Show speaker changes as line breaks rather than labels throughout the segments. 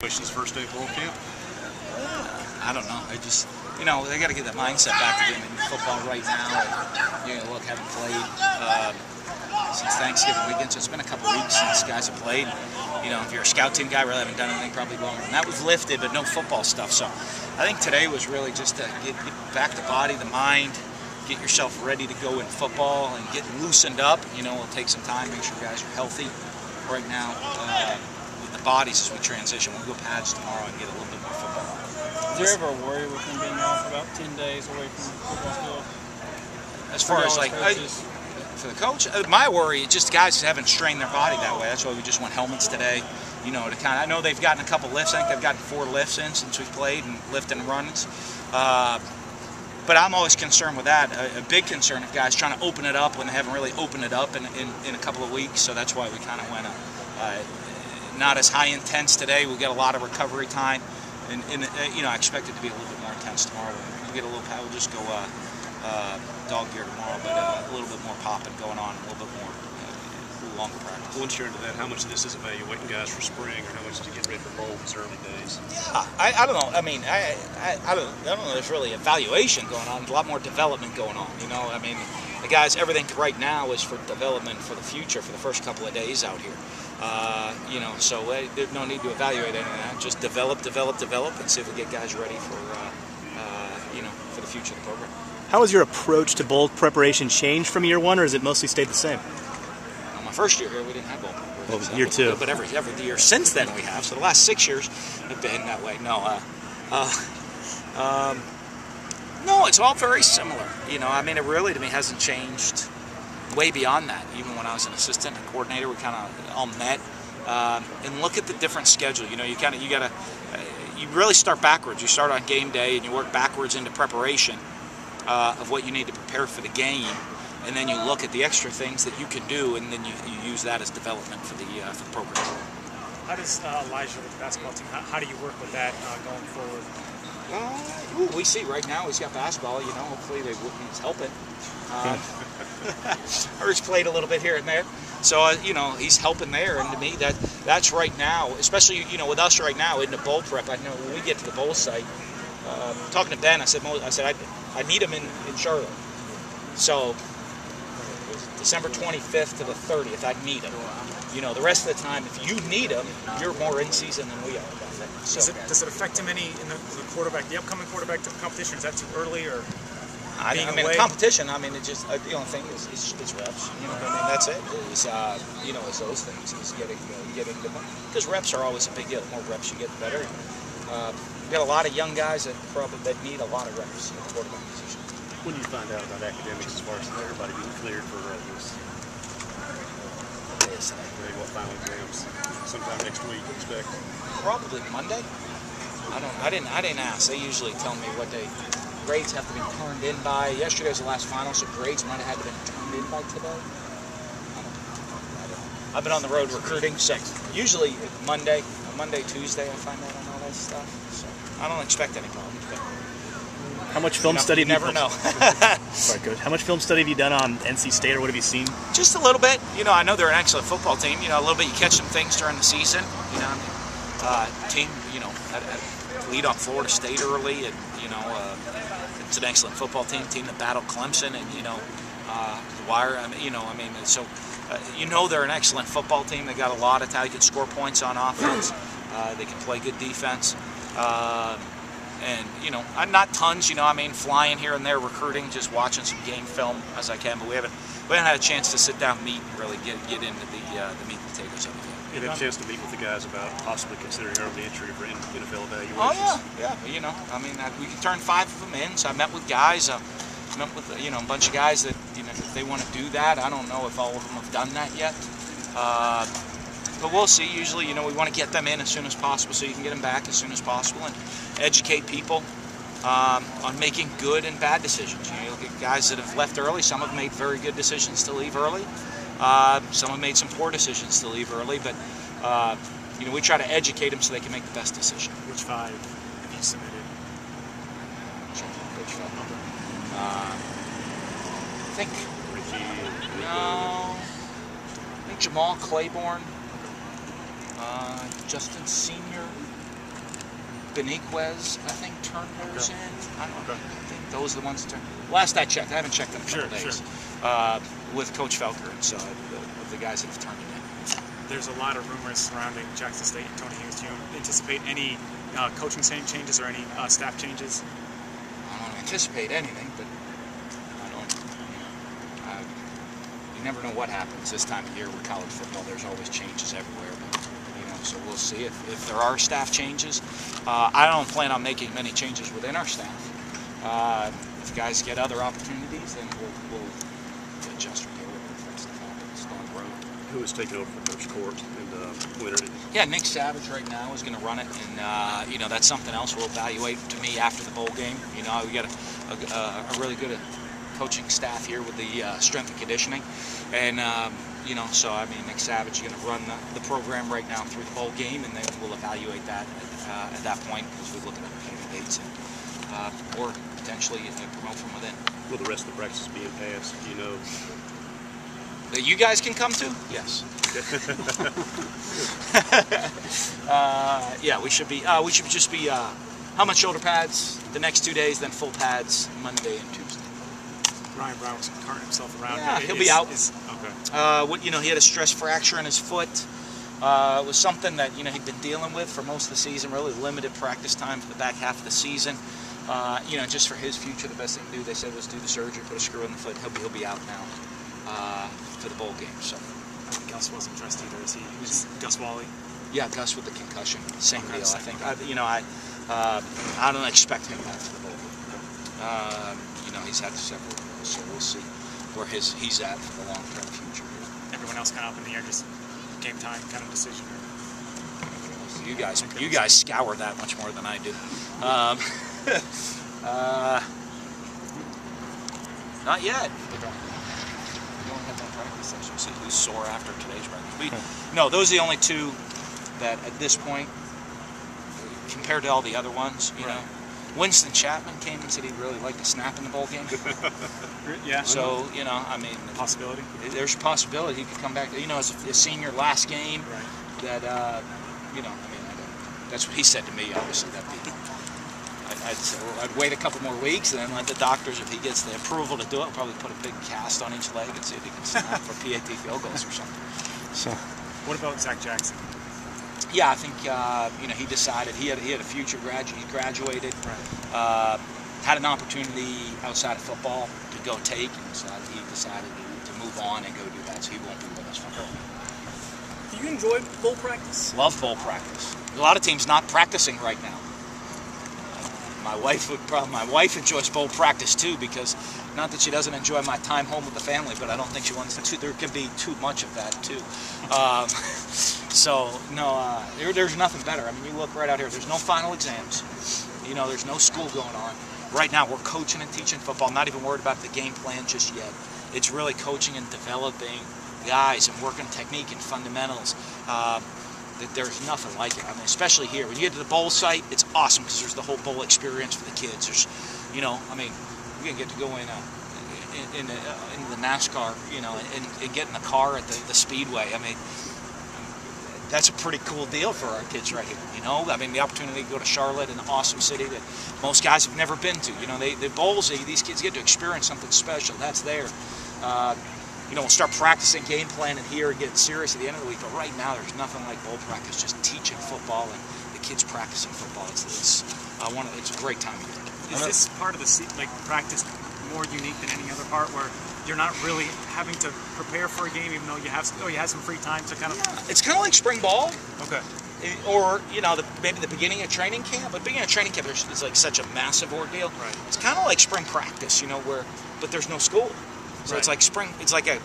This first day of ball camp?
I don't know. I just, they got to get that mindset back to getting in football right now. And, look, haven't played since Thanksgiving weekend, so it's been a couple weeks since guys have played. If you're a scout team guy, really haven't done anything probably longer. And that was lifted, but no football stuff. So I think today was really just to get back the body, the mind, get yourself ready to go in football and get loosened up. It'll take some time, make sure guys are healthy right now. With the bodies as we transition. We'll go pads tomorrow and get a little bit more football.
Is there ever a worry with him being off about 10 days away from football field?
As far as for the coach, my worry is just guys haven't strained their body that way. That's why we just went helmets today. I know they've gotten a couple lifts. I think they've gotten 4 lifts in since we played and lifting runs. But I'm always concerned with that. A big concern if guys trying to open it up when they haven't really opened it up in a couple of weeks. So that's why we kind of went not as high intense today. We'll get a lot of recovery time. And I expect it to be a little bit more intense tomorrow. We'll get a little. We'll just go dog gear tomorrow, but a little bit more popping going on, a little bit more, a little longer practice.
Once you're into that, how much of this is evaluating guys for spring, or how much to get ready for bowl these early days?
Yeah, I don't know. I mean, I don't know. There's really evaluation going on. There's a lot more development going on. The guys, everything right now is for development for the future, for the first couple of days out here. So there's no need to evaluate any of that. Just develop, and see if we get guys ready for, for the future of the program.
How has your approach to bowl preparation changed from year one, or has it mostly stayed the same?
My first year here, we didn't have bowl preparation.
Well, year two.
But every year since then we have. So the last 6 years have been that way. No, it's all very similar. It really to me hasn't changed way beyond that. Even when I was an assistant and coordinator, we kind of all met and look at the different schedule. You really start backwards. You start on game day and you work backwards into preparation of what you need to prepare for the game, and then you look at the extra things that you can do, and then you use that as development for the program.
How does Elijah with the basketball team? How do you work with that going forward?
We see right now he's got basketball. Hopefully he's helping. He's played a little bit here and there, so he's helping there. And to me, that's right now, especially with us right now in the bowl prep. I know when we get to the bowl site, talking to Ben, I said I need him in Charlotte. So December 25th to the 30th, I need him. The rest of the time, if you need him, you're more in season than we are. So,
does it affect him any in the quarterback, the upcoming quarterback competition? Is that too early, or?
The competition. It just the only thing is reps. That's it. It's those things. Is getting the because reps are always a big deal. The more reps you get, the better. We've got a lot of young guys that need a lot of reps in the quarterback position.
When do you find out about academics as far as everybody being cleared for this? What final exams? Sometime next week, expect?
Probably Monday. I didn't ask. They usually tell me what grades have to be turned in by. Yesterday was the last final, so grades might have had to be turned in by today. I've been on the road recruiting, so usually Monday, Tuesday, I find out on all that stuff. So I don't expect any problems. But
how much film study?
You never know.
Sorry, Coach. How much film study have you done on NC State, or what have you seen?
Just a little bit. I know they're an excellent football team. A little bit. You catch some things during the season. Team. Lead on Florida State early, and it's an excellent football team. Team that battled Clemson, and the Wire. So they're an excellent football team. They got a lot of talent. They can score points on offense. They can play good defense. And not tons, flying here and there, recruiting, just watching some game film as I can. But we haven't had a chance to sit down, meet, and really get into the meat and potatoes of it.
You had a chance to meet with the guys about possibly considering early entry for NFL evaluations.
Oh yeah. We can turn 5 of them in. So I met with guys. Met with a bunch of guys that if they want to do that. I don't know if all of them have done that yet. But we'll see. Usually, we want to get them in as soon as possible so you can get them back as soon as possible and educate people on making good and bad decisions. You look at guys that have left early. Some have made very good decisions to leave early. Some have made some poor decisions to leave early. But, we try to educate them so they can make the best decision.
Which 5 have you submitted?
Which 5 number? I think Jamal Claiborne. Justin Sr., Beniquez, I think, turned theirs in. I think those are the ones that turned. Last I checked, I haven't checked in a couple days. With Coach Felker and so of the guys that have turned it in.
There's a lot of rumors surrounding Jackson State and Tony Hughes. Do you anticipate any coaching changes or any staff changes?
I don't anticipate anything, but I don't. You never know what happens this time of year with college football. There's always changes everywhere, but so we'll see if there are staff changes. I don't plan on making many changes within our staff. If guys get other opportunities, then we'll adjust or deal with it if that stuff happens down the road.
Who is taking over for Coach Court and winner?
Yeah, Nick Savage right now is going to run it, and that's something else we'll evaluate to me after the bowl game. We got a really good coaching staff here with the strength and conditioning, and so I mean Nick Savage is going to run the program right now through the bowl game, and then we'll evaluate that at that point as we look at other candidates or potentially promote from within.
Will the rest of the practices be in pass? Do you know?
That you guys can come to? Yes. Yeah, we should be. We should just be helmet, shoulder pads the next 2 days, then full pads Monday and Tuesday.
Ryan Brown was carting himself around.
Yeah, he'll be out.
Okay.
He had a stress fracture in his foot. It was something that he'd been dealing with for most of the season. Really limited practice time for the back half of the season. Just for his future, the best thing to do, they said, was do the surgery, put a screw in the foot. He'll be out now for the bowl game. So.
Gus wasn't dressed either. Is Gus Wally?
Yeah, Gus with the concussion. Same deal, I think. I don't expect him back for the bowl game. He's had several of those, so we'll see where he's at for the long-term future.
Everyone else kind of up in the air, just game time kind of decision.
You guys scour that much more than I do. Not yet. We only have one practice session. We'll see who's sore after today's practice. No, those are the only two that at this point, compared to all the other ones, you know. Winston Chapman came and said he really liked to snap in the bowl game.
Yeah.
So, I mean...
Possibility?
There's a possibility he could come back, as a senior last game.
Right.
That, that's what he said to me, obviously. I'd wait a couple more weeks and then let the doctors, if he gets the approval to do it, probably put a big cast on each leg and see if he can snap for PAT field goals or something. So,
what about Zach Jackson?
Yeah, I think he decided he had a future. He graduated, had an opportunity outside of football to go take, and he decided to move on and go do that. So he won't be with us for a while.
Do you enjoy bowl practice?
Love bowl practice. A lot of teams not practicing right now. My wife enjoys bowl practice too, because not that she doesn't enjoy my time home with the family, but I don't think she wants to. There can be too much of that too. There's nothing better. I mean, you look right out here. There's no final exams. There's no school going on. Right now, we're coaching and teaching football. I'm not even worried about the game plan just yet. It's really coaching and developing guys and working technique and fundamentals. There's nothing like it. I mean, especially here. When you get to the bowl site, it's awesome because there's the whole bowl experience for the kids. There's, we're gonna get to go in the NASCAR, and get in the car at the speedway. I mean, that's a pretty cool deal for our kids right here. I mean, the opportunity to go to Charlotte, an awesome city that most guys have never been to. The bowls, these kids get to experience something special. That's there. We'll start practicing game planning here and getting serious at the end of the week. But right now, there's nothing like bowl practice. Just teaching football and the kids practicing football. It's a great time of year.
Is this part of the practice more unique than any other part, where you're not really having to prepare for a game, even though you have some free time to kind of?
Yeah, it's kind of like spring ball.
Okay.
Or maybe the beginning of training camp. But beginning of training camp is like such a massive ordeal.
Right.
It's kind of like spring practice, but there's no school. So it's like spring. It's like kind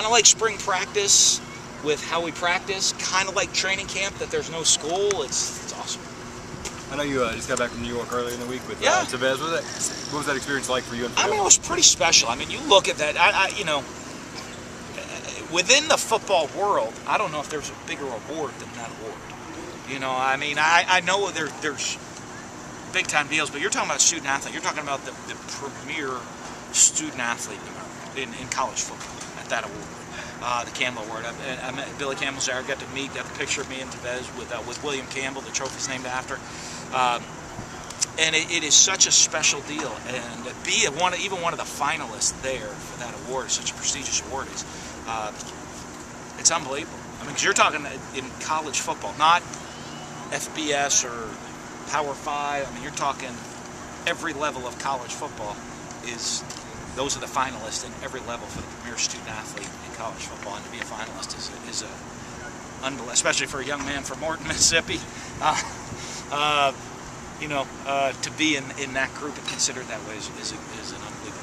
of like spring practice with how we practice. Kind of like training camp that there's no school. It's awesome.
I know you just got back from New York earlier in the week with
Tevez.
What was that experience like for you?
I mean, it was pretty special. I mean, you look at that. Within the football world, I don't know if there's a bigger award than that award. I mean, I know there's big time deals, but you're talking about student athlete. You're talking about the premier student athlete in college football at that award. the Campbell Award. I met Billy Campbell's there. I got to meet, got the picture of me and Tevez with William Campbell. The trophy's named after. And it is such a special deal, and to be even one of the finalists there for that award, such a prestigious award, it's unbelievable. I mean, because you're talking in college football, not FBS or Power 5. I mean, you're talking every level of college football those are the finalists in every level for the premier student athlete in college football, and to be a finalist is unbelievable, especially for a young man from Morton, Mississippi. To be in that group and considered that way is an unbelievable